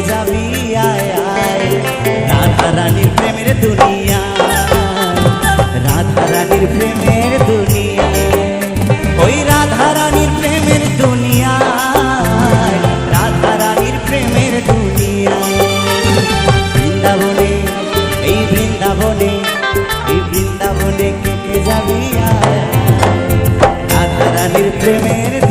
যাবি আয় আয় রাধা রানীর প্রেমের দুনিয়া রাধা রানীর প্রেমের দুনিয়া ওই রাধা রানীর প্রেমের দুনিয়া রাধা রানীর প্রেমের দুনিয়া বৃন্দাবনে এই বৃন্দাবনে এই বৃন্দাবনে কেটে যাবি আয় রাধা রানীর প্রেমের